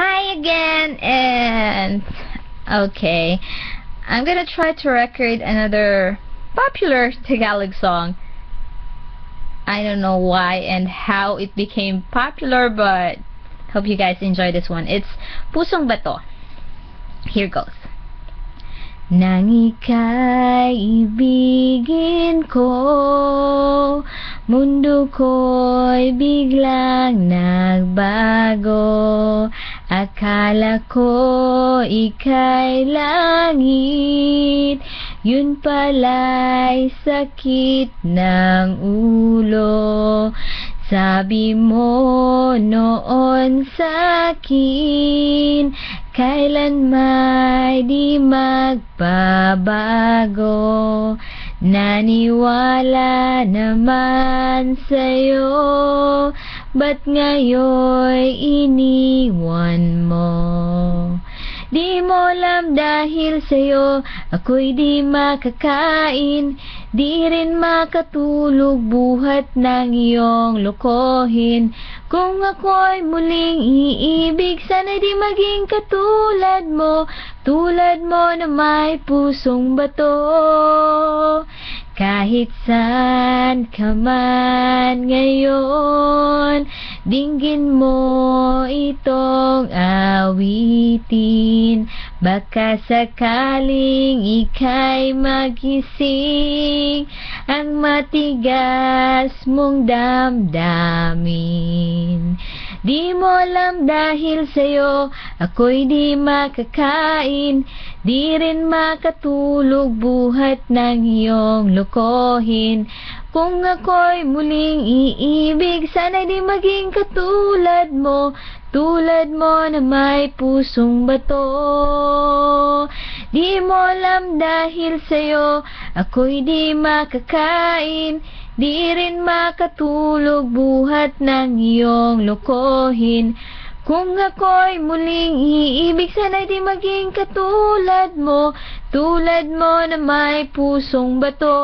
Hi again, and okay, I'm gonna try to record another popular Tagalog song. I don't know why and how it became popular, but hope you guys enjoy this one. It's Pusong Bato. Here goes. Nang ika'y ibigin ko, mundo ko'y biglang nagbago. Akala ko ika'y langit, yun pala'y sakit ng ulo. Sabi mo noon sa'kin, kailan may di magbabago. Naniwala naman sa'yo, ba't ngayon iniwan mo? Di mo alam dahil sa'yo ako'y di makakain, di rin makatulog buhat ng iyong lokohin. Kung ako'y muling iibig, sana'y di maging katulad mo na may pusong bato. Kahit saan ka man ngayon, dinggin mo itong awitin. Baka sakaling ika'y magising ang matigas mong damdamin. Di mo alam dahil sa'yo ako'y di makakain, di rin makatulog buhat ng iyong lokohin. Kung ako'y muling iibig, sana'y di maging katulad mo na may pusong bato. Di mo alam dahil sa'yo ako'y di makakain, di rin makatulog buhat ng iyong lokohin. Kung ako'y muling iibig, sana'y di maging katulad mo na may pusong bato.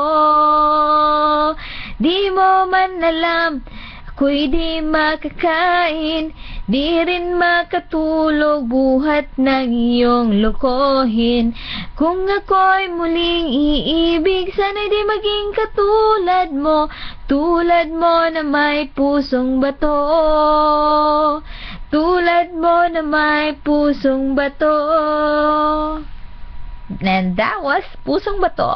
Di mo man alam, ako'y di makakain, di rin makatulog buhat ng iyong lokohin. Kung ako'y muling iibig, sana'y di maging katulad mo na may pusong bato. Tulad mo na may pusong bato. And that was Pusong Bato.